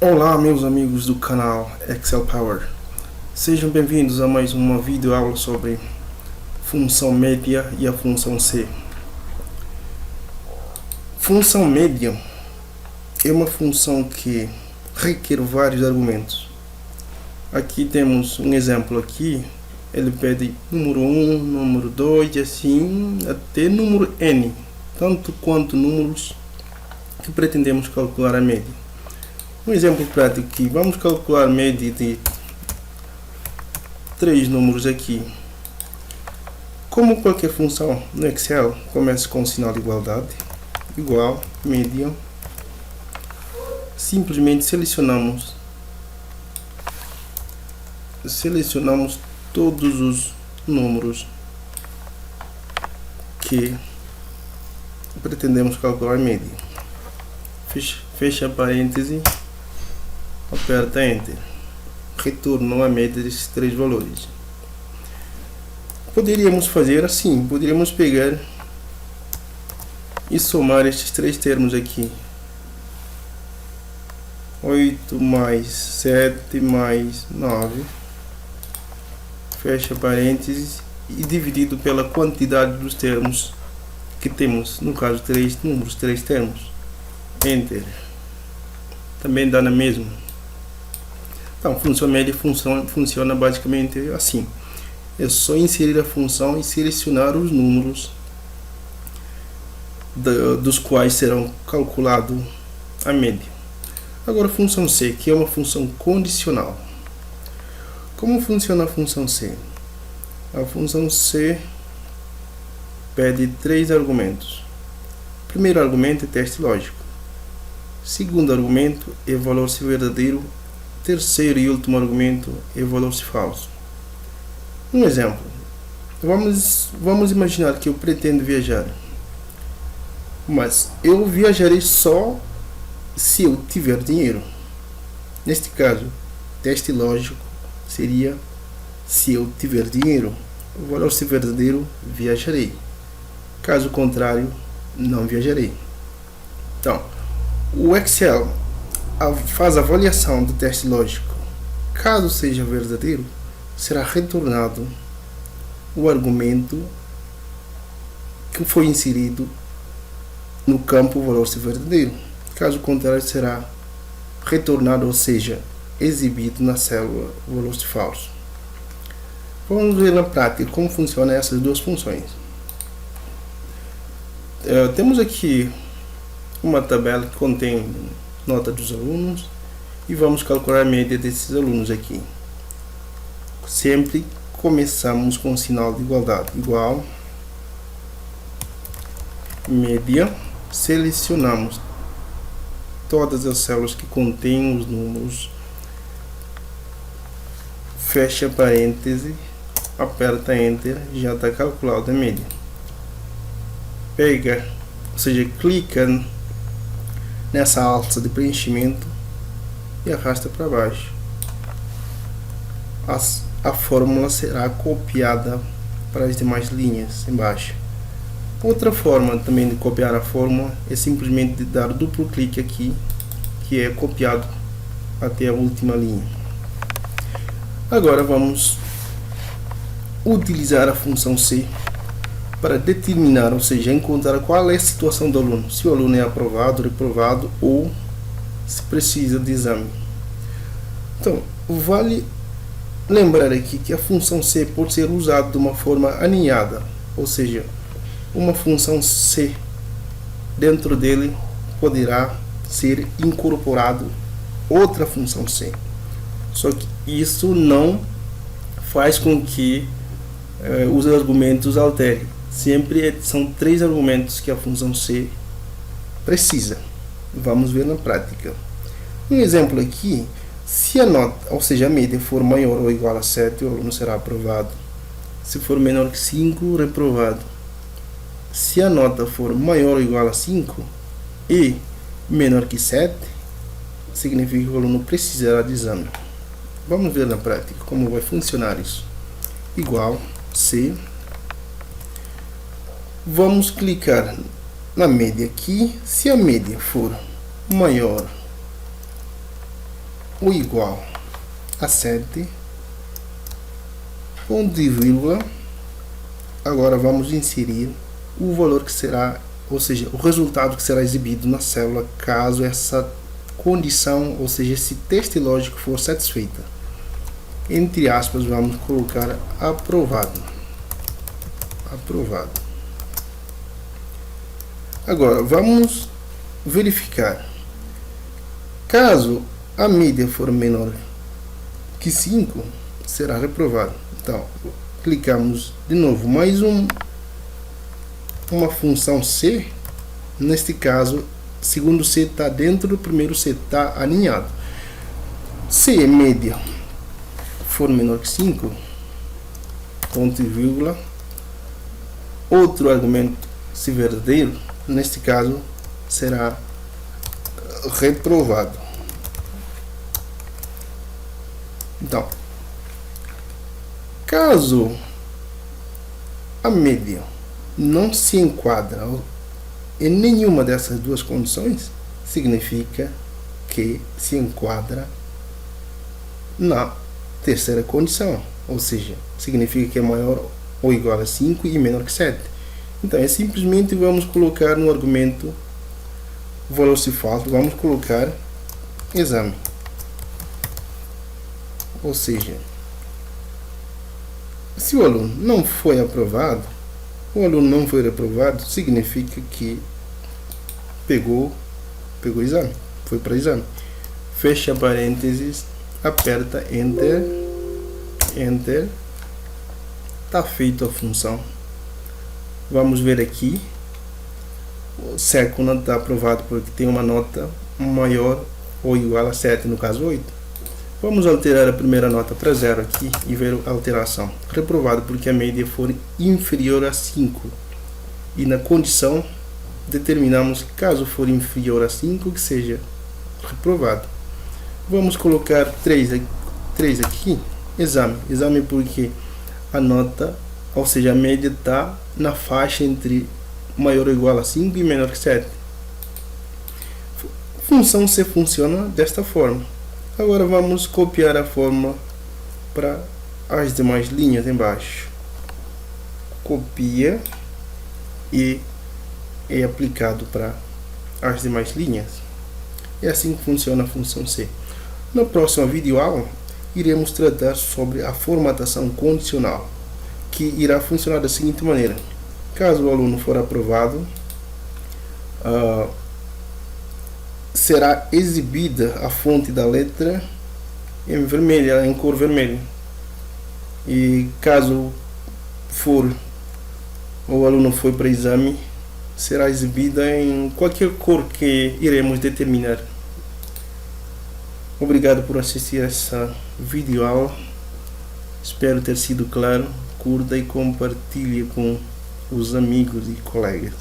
Olá, meus amigos do canal Excel Power. Sejam bem-vindos a mais uma videoaula sobre função média e a função C. Função média é uma função que requer vários argumentos. Aqui temos um exemplo aqui. Ele pede número 1, número 2 e assim até número n, tanto quanto números que pretendemos calcular a média. Um exemplo prático aqui, vamos calcular a média de 3 números aqui. Como qualquer função no Excel, começa com o sinal de igualdade, igual, média. Simplesmente selecionamos todos os números que pretendemos calcular a média. Fecha parêntese, aperta Enter. Retornou a média desses três valores. Poderíamos fazer assim, poderíamos pegar e somar estes três termos aqui. 8 mais 7 mais 9, fecha parênteses, e dividido pela quantidade dos termos que temos, no caso 3 números, 3 termos. Enter. Também dá na mesma. Então, função média funciona basicamente assim. É só inserir a função e selecionar os números dos quais serão calculado a média. Agora, a função C, que é uma função condicional. Como funciona a função C? A função C pede 3 argumentos. O primeiro argumento é teste lógico. Segundo argumento é valor se verdadeiro. Terceiro e último argumento é valor se falso. Um exemplo. Vamos imaginar que eu pretendo viajar. Mas eu viajarei só se eu tiver dinheiro. Neste caso, teste lógico seria se eu tiver dinheiro. O valor se verdadeiro, viajarei. Caso contrário, não viajarei. Então, o Excel faz a avaliação do teste lógico. Caso seja verdadeiro, será retornado o argumento que foi inserido no campo valor se verdadeiro. Caso contrário, será retornado, ou seja, exibido na célula valor se falso. Vamos ver na prática como funcionam essas duas funções. Temos aqui uma tabela que contém nota dos alunos e vamos calcular a média desses alunos aqui. Sempre começamos com o sinal de igualdade, igual, média, selecionamos todas as células que contêm os números, fecha parêntese, aperta Enter, já está calculada a média. Pega, ou seja, clica nessa alça de preenchimento e arrasta para baixo. A fórmula será copiada para as demais linhas embaixo. Outra forma também de copiar a fórmula é simplesmente dar duplo clique aqui, que é copiado até a última linha. Agora vamos utilizar a função C para determinar, ou seja, encontrar qual é a situação do aluno, se o aluno é aprovado, reprovado ou se precisa de exame. Então, vale lembrar aqui que a função C pode ser usada de uma forma aninhada, ou seja, uma função C dentro dele poderá ser incorporado outra função C. Só que isso não faz com que os argumentos alterem. Sempre são 3 argumentos que a função C precisa. Vamos ver na prática. Um exemplo aqui, se a nota, ou seja, a média for maior ou igual a 7, o aluno será aprovado. Se for menor que 5, reprovado. Se a nota for maior ou igual a 5 e menor que 7, significa que o aluno precisará de exame. Vamos ver na prática como vai funcionar isso. Igual, C. Vamos clicar na média aqui. Se a média for maior ou igual a 7, ponto e vírgula. Agora vamos inserir o valor que será, ou seja, o resultado que será exibido na célula caso essa condição, ou seja, esse teste lógico for satisfeita. Entre aspas, vamos colocar aprovado. Aprovado. Agora, vamos verificar. Caso a média for menor que 5, será reprovado. Então, clicamos de novo mais uma função C. Neste caso, segundo C está dentro do primeiro C, está alinhado. Se a média for menor que 5, ponto e vírgula, outro argumento, se verdadeiro, neste caso será reprovado. Então, caso a média não se enquadra em nenhuma dessas duas condições, significa que se enquadra na terceira condição, ou seja, significa que é maior ou igual a 5 e menor que 7. Então, é simplesmente vamos colocar no argumento o valor se falta, vamos colocar exame. Ou seja, se o aluno não foi aprovado, o aluno não foi reprovado, significa que pegou o exame, foi para exame. Fecha parênteses, aperta Enter, Enter, está feita a função. Vamos ver aqui, o século não está aprovado porque tem uma nota maior ou igual a 7, no caso 8. Vamos alterar a primeira nota para 0 aqui e ver a alteração. Reprovado porque a média for inferior a 5. E na condição, determinamos que caso for inferior a 5, que seja reprovado. Vamos colocar 3 aqui, exame. Exame porque a nota, ou seja, a média está na faixa entre maior ou igual a 5 e menor que 7. Função C funciona desta forma. Agora vamos copiar a fórmula para as demais linhas embaixo. Copia e é aplicado para as demais linhas. É assim que funciona a função C. Na próxima videoaula, iremos tratar sobre a formatação condicional, que irá funcionar da seguinte maneira. Caso o aluno for aprovado, será exibida a fonte da letra em vermelha, em cor vermelha. E caso o aluno foi para exame, será exibida em qualquer cor que iremos determinar. Obrigado por assistir a essa videoaula. Espero ter sido claro. Curta e compartilhe com os amigos e colegas.